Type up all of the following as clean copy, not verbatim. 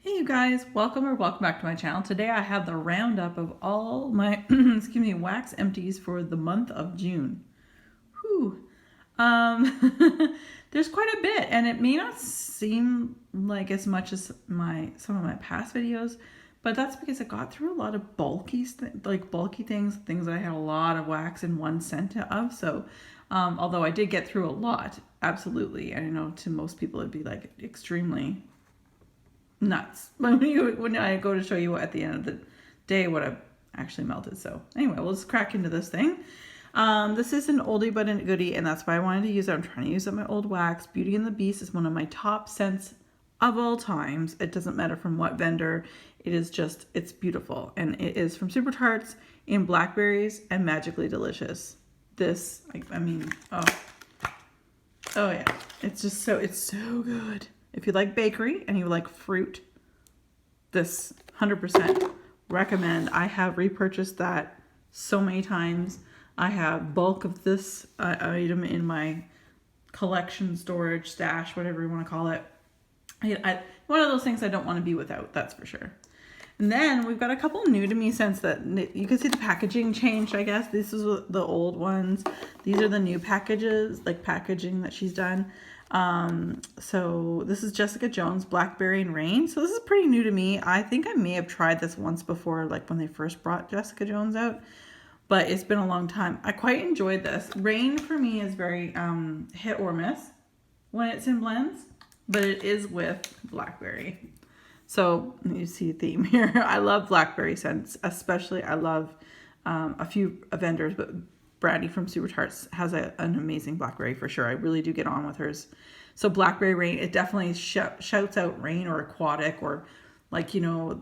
Hey you guys, welcome back to my channel. Today I have the roundup of all my wax empties for the month of June. Whew. There's quite a bit, and it may not seem like as much as some of my past videos, but that's because I got through a lot of bulky things that I had a lot of wax in one scent of. So although I did get through a lot, absolutely, and I know to most people it'd be like extremely nuts when I go to show you at the end of the day what I've actually melted. So anyway, we'll just crack into this thing. This is an oldie but a goodie, and that's why I wanted to use it. I'm trying to use up my old wax. Beauty and the Beast is one of my top scents of all times. It doesn't matter from what vendor. It is just, it's beautiful. And it is from Super Tarts in Blackberries and Magically Delicious. This, I mean, oh yeah. It's just it's so good. If you like bakery and you like fruit, this 100% recommend. I have repurchased that so many times. I have bulk of this item in my collection, storage, stash, whatever you want to call it. One of those things I don't want to be without, that's for sure. And then we've got a couple new to me scents that you can see the packaging changed, I guess. This is the old ones. These are the new packaging that she's done. So this is Jessica Jones, Blackberry and Rain. So this is pretty new to me. I think I may have tried this once before, like when they first brought Jessica Jones out, but it's been a long time. I quite enjoyed this. Rain for me is very hit or miss when it's in blends, but it is with Blackberry. So you see a theme here. I love Blackberry scents, especially. I love a few vendors, but Brandy from Super Tarts has an amazing Blackberry for sure. I really do get on with hers. So Blackberry Rain, it definitely shouts out rain or aquatic, or like, you know,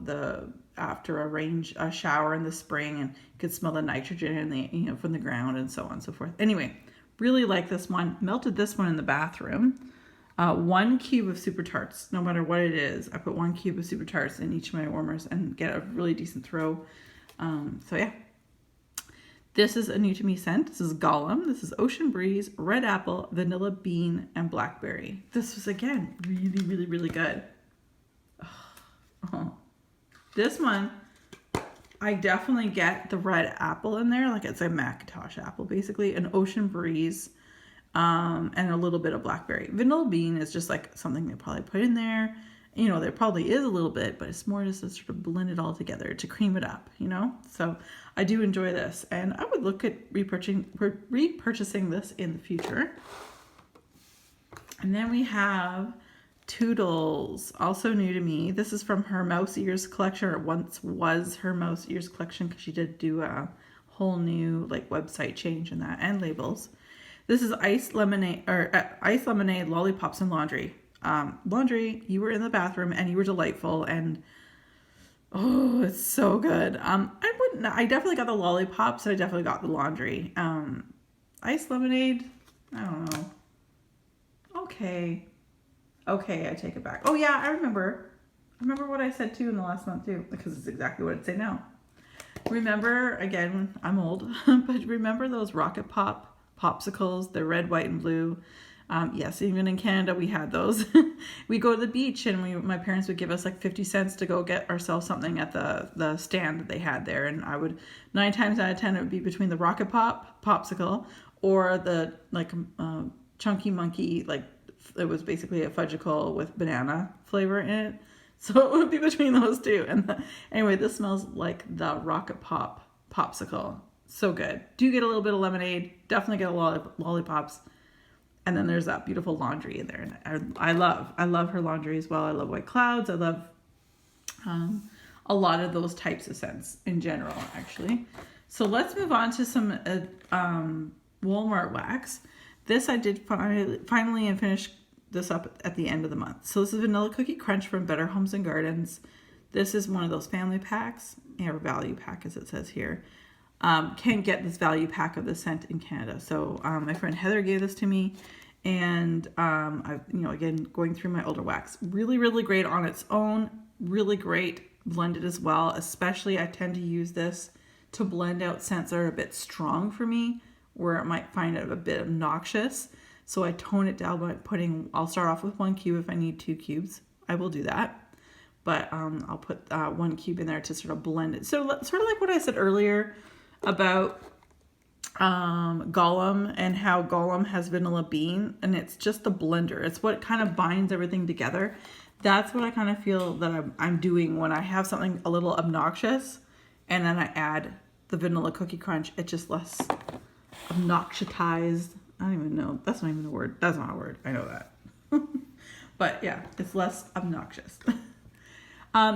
after a shower in the spring, and you could smell the nitrogen in the, from the ground and so on and so forth. Anyway, really like this one. Melted this one in the bathroom. 1 cube of Super Tarts, no matter what it is. I put 1 cube of Super Tarts in each of my warmers and get a really decent throw. So yeah. This is a new to me scent. This is Gollum. This is Ocean Breeze, Red Apple, Vanilla Bean, and Blackberry. This was, again, really, really, really good. Oh. This one, I definitely get the red apple in there. Like it's a Macintosh apple, basically. An Ocean Breeze, and a little bit of Blackberry. Vanilla Bean is just like something they probably put in there. You know, there probably is a little bit, but it's more just to sort of blend it all together to cream it up, you know? So I do enjoy this, and I would look at repurchasing this in the future. And then we have Toodles, also new to me. This is from her Mouse Ears collection, or once was her Mouse Ears collection, because she did do a whole new like website change in that, and labels. This is Ice Lemonade, Lollipops, and Laundry. Laundry, you were in the bathroom and you were delightful, and oh, it's so good. I definitely got the lollipops, and I definitely got the laundry. Ice lemonade, I don't know. Okay, I take it back. Oh yeah, I remember what I said too in the last month too, because it's exactly what I'd say now. Remember, again, I'm old, but remember those Rocket Pop popsicles? They're red, white, and blue. Yes, even in Canada we had those. We go to the beach, and my parents would give us like 50 cents to go get ourselves something at the stand that they had there, and I would 9 times out of 10 it would be between the Rocket Pop popsicle or the like Chunky Monkey, like it was basically a fudgicle with banana flavor in it. So it would be between those two. And anyway, this smells like the Rocket Pop popsicle. So good. Do get a little bit of lemonade. Definitely get a lot of lollipops. And then there's that beautiful laundry in there. And I love her laundry as well. I love White Clouds. I love a lot of those types of scents in general, actually. So let's move on to some Walmart wax. This I did finally and finish this up at the end of the month. So this is Vanilla Cookie Crunch from Better Homes and Gardens. This is one of those family packs, or value pack as it says here. Can't get this value pack of the scent in Canada. So my friend Heather gave this to me, and I, again, going through my older wax, really, really great on its own, really great blended as well. Especially I tend to use this to blend out scents that are a bit strong for me, where I might find it a bit obnoxious. So I tone it down by I'll start off with 1 cube. If I need 2 cubes, I will do that. But I'll put 1 cube in there to sort of blend it. So sort of like what I said earlier about Gollum, and how Gollum has vanilla bean, and it's just the blender. It's what kind of binds everything together. That's what I kind of feel that I'm doing when I have something a little obnoxious and then I add the vanilla cookie crunch. It's just less obnoxitized. I don't even know. That's not even a word. That's not a word. I know that. But yeah, it's less obnoxious.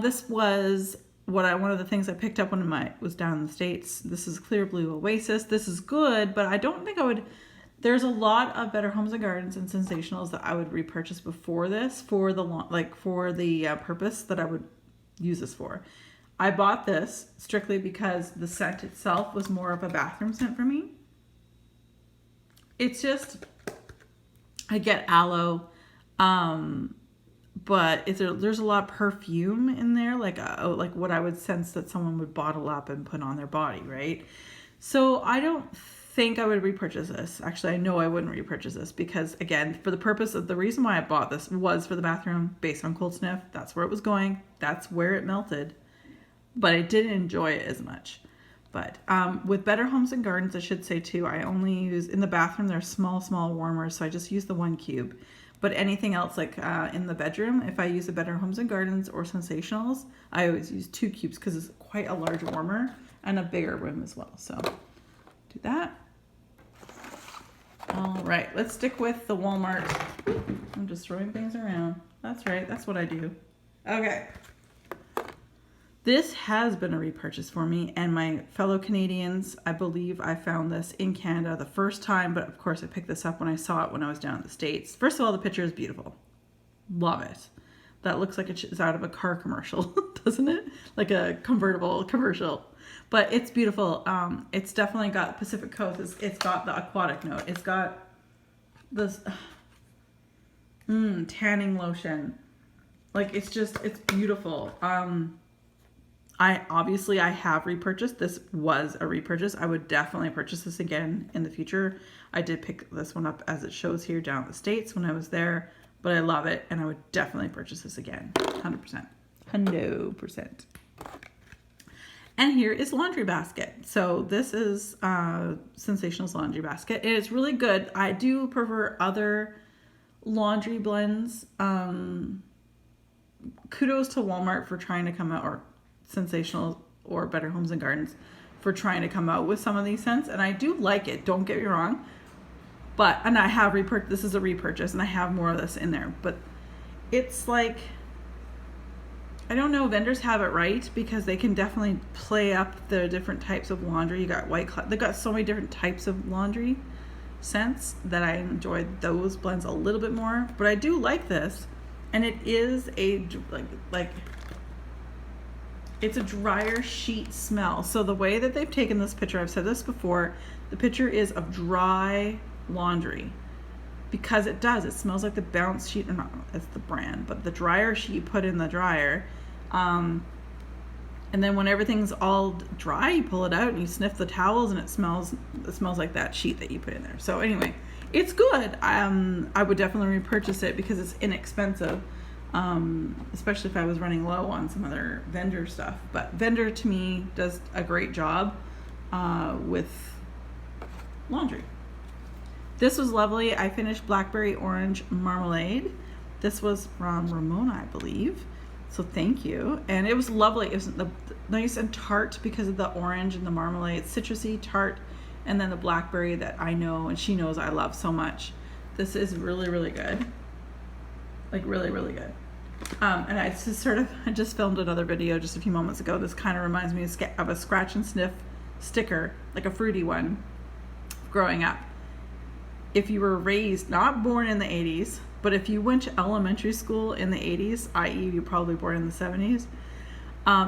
This was one of the things I picked up when I was down in the States. This is Clear Blue Oasis. This is good, but I don't think I would. There's a lot of Better Homes and Gardens and Sensationals that I would repurchase before this for the purpose that I would use this for. I bought this strictly because the scent itself was more of a bathroom scent for me. It's just, I get aloe, but there's a lot of perfume in there, like what I would sense that someone would bottle up and put on their body, right? So I don't think I would repurchase this. Actually, I know I wouldn't repurchase this because, again, for the purpose of the reason why I bought this was for the bathroom based on Cold Sniff. That's where it was going. That's where it melted. But I didn't enjoy it as much. But with Better Homes and Gardens, I should say too, I only use, in the bathroom, they're small warmers, so I just use the 1 cube. But anything else, like in the bedroom, if I use a Better Homes and Gardens or Sensationals, I always use 2 cubes because it's quite a large warmer and a bigger room as well. So do that. All right, let's stick with the Walmart. I'm just throwing things around. That's right, that's what I do. Okay. This has been a repurchase for me and my fellow Canadians. I believe I found this in Canada the first time, but of course I picked this up when I saw it when I was down in the States. First of all, the picture is beautiful. Love it. That looks like it's out of a car commercial, doesn't it? Like a convertible commercial. But it's beautiful. It's definitely got Pacific Coast. It's got the aquatic note. It's got this tanning lotion. Like it's beautiful. I have repurchased. This was a repurchase. I would definitely purchase this again in the future. I did pick this one up as it shows here down in the States when I was there, but I love it and I would definitely purchase this again. 100%. 100%. And here is Laundry Basket. So this is Sensationals Laundry Basket. And it's really good. I do prefer other laundry blends. Kudos to Walmart for trying to come out, or Sensational or Better Homes and Gardens for trying to come out with some of these scents. And I do like it. Don't get me wrong. And I have this is a repurchase and I have more of this in there. But it's like, I don't know, vendors have it right because they can definitely play up the different types of laundry. You got they've got so many different types of laundry scents that I enjoy those blends a little bit more. But I do like this, and it is it's a drier sheet smell. So the way that they've taken this picture, I've said this before, the picture is of dry laundry. Because it does. It smells like the bounce sheet, or not, it's the brand, but the dryer sheet you put in the dryer. And then when everything's all dry, you pull it out and you sniff the towels and it smells like that sheet that you put in there. So anyway, it's good. I would definitely repurchase it because it's inexpensive. Especially if I was running low on some other vendor stuff. But vendor to me does a great job with laundry. This was lovely. I finished Blackberry Orange Marmalade. This was from Ramona, I believe. So thank you. And it was lovely. It was nice and tart because of the orange and the marmalade. It's citrusy, tart, and then the blackberry that I know and she knows I love so much. This is really, really good. Like really, really good. And I just filmed another video just a few moments ago. This kind of reminds me of a scratch and sniff sticker, like a fruity one, growing up. If you were raised, not born in the 80s, but if you went to elementary school in the 80s, i.e. you were probably born in the 70s,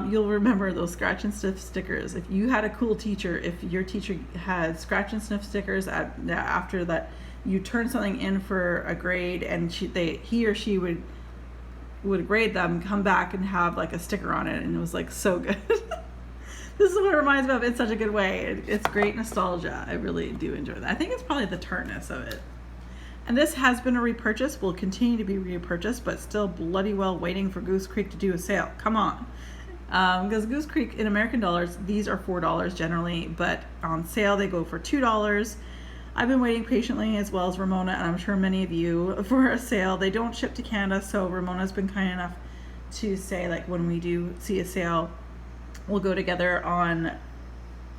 you'll remember those scratch and sniff stickers. If you had a cool teacher, if your teacher had scratch and sniff stickers after that, you turned something in for a grade and he or she would grade them, come back and have like a sticker on it, and it was like so good. This is what it reminds me of in such a good way. It's great nostalgia. I really do enjoy that. I think it's probably the tartness of it. And this has been a repurchase, will continue to be repurchased, but still bloody well waiting for Goose Creek to do a sale. Come on. Because Goose Creek, in American dollars, these are $4 generally, but on sale they go for $2. I've been waiting patiently, as well as Ramona, and I'm sure many of you, for a sale. They don't ship to Canada, so Ramona's been kind enough to say, like, when we do see a sale, we'll go together on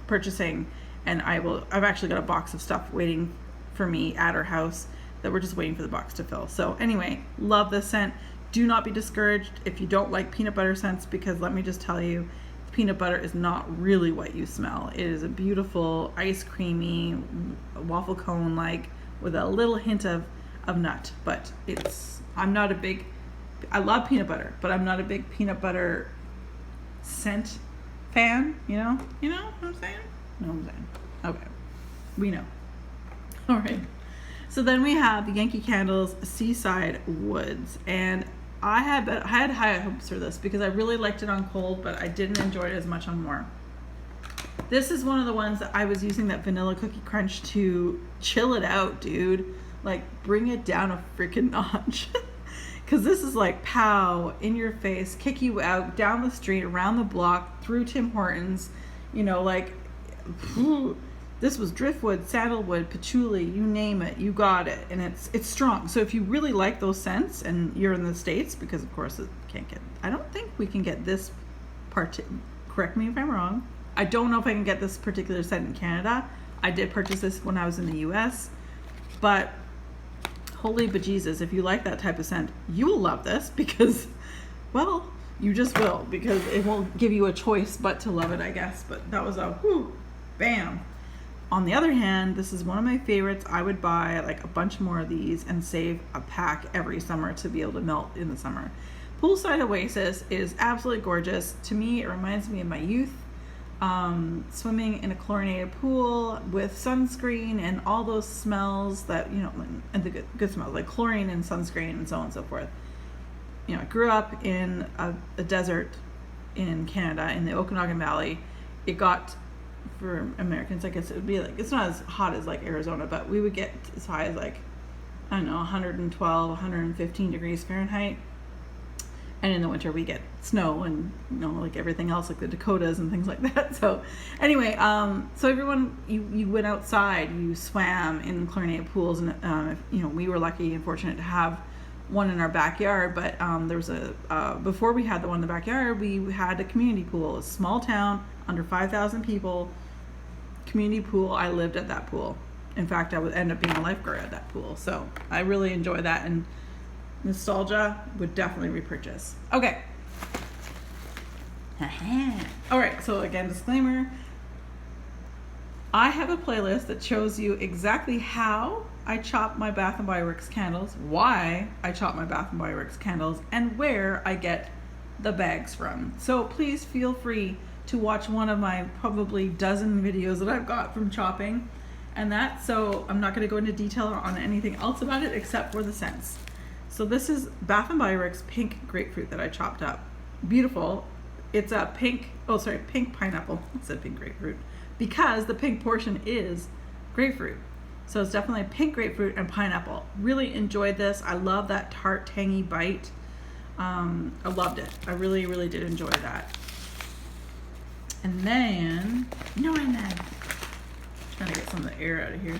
purchasing, and I've actually got a box of stuff waiting for me at her house that we're just waiting for the box to fill. So anyway, love this scent. Do not be discouraged if you don't like peanut butter scents, because let me just tell you, peanut butter is not really what you smell. It is a beautiful ice creamy waffle cone, like, with a little hint of nut. But I love peanut butter, but I'm not a big peanut butter scent fan, you know what I'm saying? You know what I'm saying? Okay, we know. All right. So then we have the Yankee Candles Seaside Woods, and I had high hopes for this because I really liked it on cold, but I didn't enjoy it as much on warm. This is one of the ones that I was using that vanilla cookie crunch to chill it out, dude. Like, bring it down a freaking notch. Because this is like, pow, in your face, kick you out, down the street, around the block, through Tim Hortons, like, this was driftwood, sandalwood, patchouli, you name it, you got it. And it's strong. So if you really like those scents, and you're in the States, because of course I don't think we can get this part, correct me if I'm wrong. I don't know if I can get this particular scent in Canada. I did purchase this when I was in the US, but holy bejesus, if you like that type of scent, you will love this, because, well, you just will, because it won't give you a choice but to love it, I guess. But that was a whoo, bam. On the other hand, this is one of my favorites. I would buy like a bunch more of these and save a pack every summer to be able to melt in the summer. Poolside Oasis is absolutely gorgeous. To me, it reminds me of my youth. Swimming in a chlorinated pool with sunscreen and all those smells that, and the good smells, like chlorine and sunscreen and so on and so forth. I grew up in a desert in Canada, in the Okanagan Valley. It got, for Americans, I guess it would be like, it's not as hot as like Arizona, but we would get as high as like, I don't know, 112, 115 degrees Fahrenheit. And in the winter we get snow and, like everything else, like the Dakotas and things like that. So anyway, so everyone, you went outside, you swam in chlorinated pools, and we were lucky and fortunate to have one in our backyard. But there was before we had the one in the backyard, we had a community pool, a small town, under 5,000 people, community pool. I lived at that pool. In fact, I would end up being a lifeguard at that pool. So I really enjoy that, and nostalgia, would definitely repurchase. Okay. All right, so again, disclaimer. I have a playlist that shows you exactly how I chop my Bath & Body Works candles, why I chop my Bath & Body Works candles, and where I get the bags from. So please feel free to watch one of my probably dozen videos that I've got from chopping, and that. So I'm not going to go into detail on anything else about it except for the scents. So this is Bath & Body Works pink grapefruit that I chopped up. Beautiful. It's a pink pineapple. I said pink grapefruit because the pink portion is grapefruit. So it's definitely pink grapefruit and pineapple. Really enjoyed this. I love that tart, tangy bite. I loved it. I really, really did enjoy that. And then, trying to get some of the air out of here.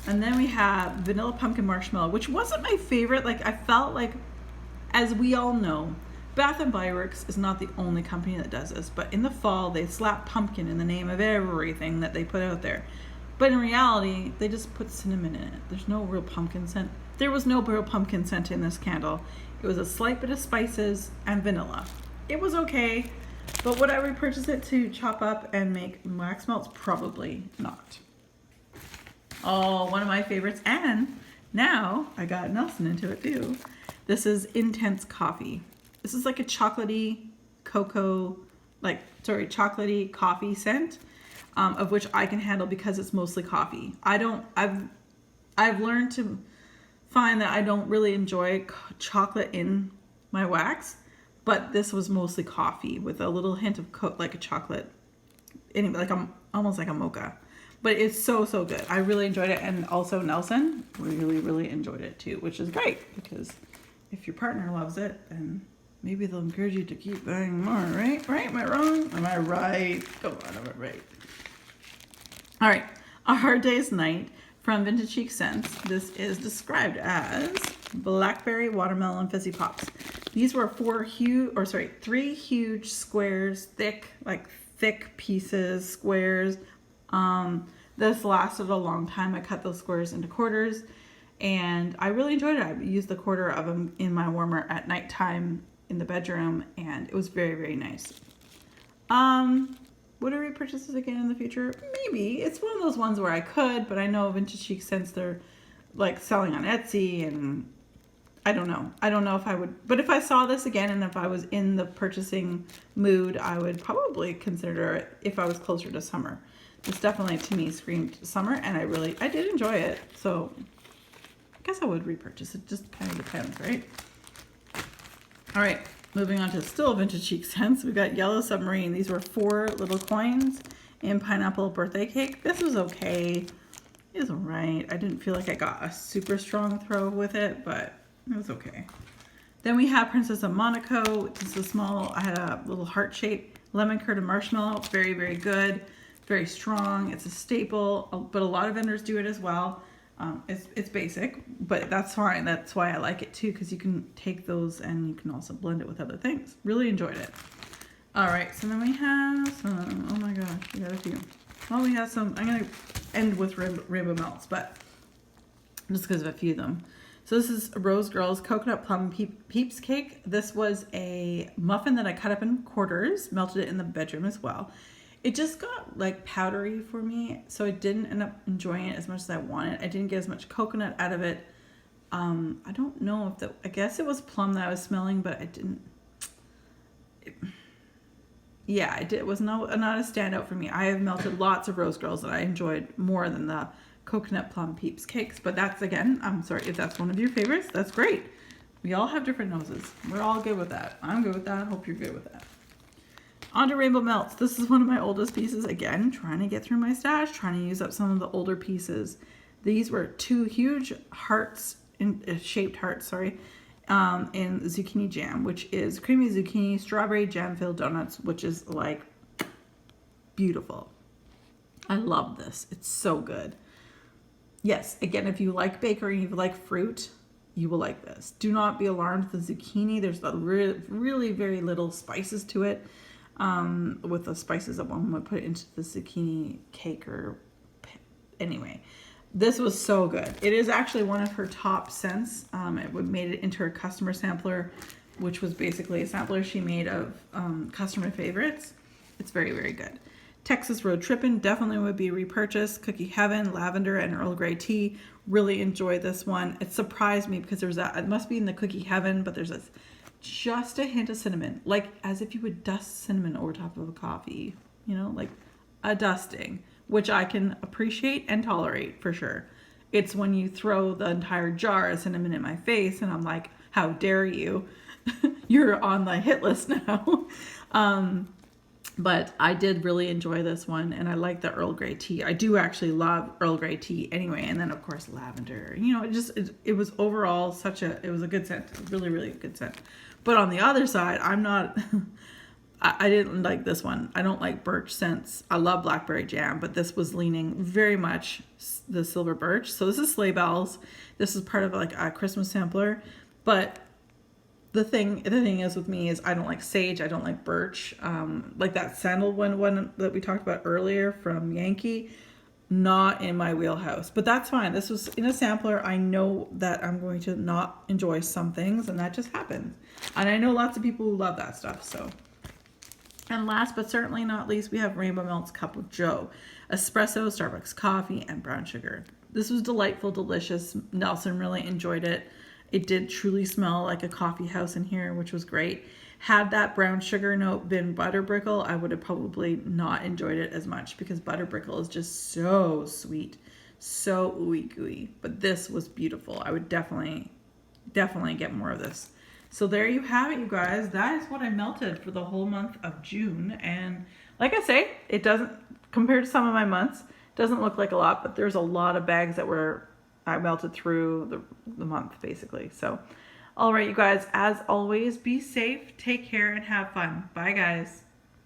And then we have vanilla pumpkin marshmallow, which wasn't my favorite. Like, I felt like, as we all know, Bath & Body Works is not the only company that does this, but in the fall they slap pumpkin in the name of everything that they put out there. But in reality, they just put cinnamon in it. There's no real pumpkin scent. There was no real pumpkin scent in this candle. It was a slight bit of spices and vanilla. It was okay, but would I repurchase it to chop up and make wax melts? Probably not. Oh, one of my favorites, and now I got Nelson into it too. This is Intense Coffee. This is like a chocolatey chocolatey coffee scent, of which I can handle because it's mostly coffee. I've learned to find that I don't really enjoy chocolate in my wax, but this was mostly coffee with a little hint of like a chocolate, anyway, almost like a mocha. But it's so, so good. I really enjoyed it. And also Nelson really, really enjoyed it too, which is great because if your partner loves it, then maybe they'll encourage you to keep buying more, right? Right? Am I wrong? Am I right? Come on, am I right? All right. A Hard Day's Night from Vintage Chic Scents. This is described as Blackberry, Watermelon, Fizzy Pops. These were three huge squares, thick pieces, squares. This lasted a long time. I cut those squares into quarters and I really enjoyed it. I used the quarter of them in my warmer at nighttime in the bedroom and it was very, very nice. Would I repurchase this again in the future? Maybe. It's one of those ones where I could, but I know Vintage Chic Scents, they're like selling on Etsy and I don't know. I don't know if I would, but if I saw this again and if I was in the purchasing mood, I would probably consider it if I was closer to summer. This definitely to me screamed summer and I did enjoy it. So I guess I would repurchase it. Just kind of depends, right? All right, moving on to still Vintage Chic Scents. We got Yellow Submarine. These were 4 little coins in pineapple birthday cake. This was okay. It was all right. I didn't feel like I got a super strong throw with it, but it was okay. Then we have Princess of Monaco. This is small. I had a little heart-shaped lemon curd and marshmallow. Very, very good. Very strong. It's a staple, but a lot of vendors do it as well. It's basic, but that's fine. That's why I like it too, because you can take those and you can also blend it with other things. Really enjoyed it. All right, so then we have some, oh my gosh, we got a few. Well, we have some, I'm going to end with Rainbow Melts, but just because of a few of them. So this is Rose Girls Coconut Plum Peeps Cake. This was a muffin that I cut up in quarters, melted it in the bedroom as well. It just got like powdery for me, so I didn't end up enjoying it as much as I wanted. I didn't get as much coconut out of it. I don't know if I guess it was plum that I was smelling, but I didn't. It was not a standout for me. I have melted lots of Rose Girls that I enjoyed more than the Coconut Plum Peeps Cakes, but that's, again, I'm sorry if that's one of your favorites. That's great. We all have different noses. We're all good with that. I'm good with that. I hope you're good with that. On to Rainbow Melts. This is one of my oldest pieces. Again, trying to get through my stash, trying to use up some of the older pieces. These were 2 huge hearts, shaped hearts, in zucchini jam, which is creamy zucchini, strawberry jam-filled donuts, which is like beautiful. I love this. It's so good. Yes, again, if you like bakery, if you like fruit, you will like this. Do not be alarmed with the zucchini. There's really very little spices to it. With the spices that one would put into the zucchini cake anyway. This was so good. It is actually one of her top scents. It made it into her customer sampler, which was basically a sampler she made of customer favorites. It's very, very good. Texas Road Trippin' definitely would be repurchased. Cookie Heaven, lavender, and Earl Grey tea. Really enjoyed this one. It surprised me because it must be in the Cookie Heaven, but there's just a hint of cinnamon, like as if you would dust cinnamon over top of a coffee, like a dusting, which I can appreciate and tolerate for sure. It's when you throw the entire jar of cinnamon in my face and I'm like, how dare you? You're on the hit list now. But I did really enjoy this one, and I like the Earl Grey tea. I do actually love Earl Grey tea anyway, and then of course lavender. It was overall it was a good scent, really, really good scent. But on the other side, I didn't like this one. I don't like birch scents. I love blackberry jam, but this was leaning very much the silver birch. So this is Sleigh Bells. This is part of like a Christmas sampler, but the thing is with me is I don't like sage. I don't like birch. Like that sandalwood one that we talked about earlier from Yankee, not in my wheelhouse. But that's fine. This was in a sampler. I know that I'm going to not enjoy some things, and that just happens. And I know lots of people who love that stuff. So, and last but certainly not least, we have Rainbow Melts Cup of Joe, espresso, Starbucks coffee, and brown sugar. This was delightful, delicious. Nelson really enjoyed it. It did truly smell like a coffee house in here, which was great. Had that brown sugar note been Butterbrickle, I would have probably not enjoyed it as much because Butterbrickle is just so sweet, so ooey gooey. But this was beautiful. I would definitely get more of this. So there you have it, you guys. That is what I melted for the whole month of June. And like I say, it doesn't, compared to some of my months, Doesn't look like a lot, but there's a lot of bags that I melted through the month basically. So, all right, you guys, as always, be safe, take care, and have fun. Bye, guys.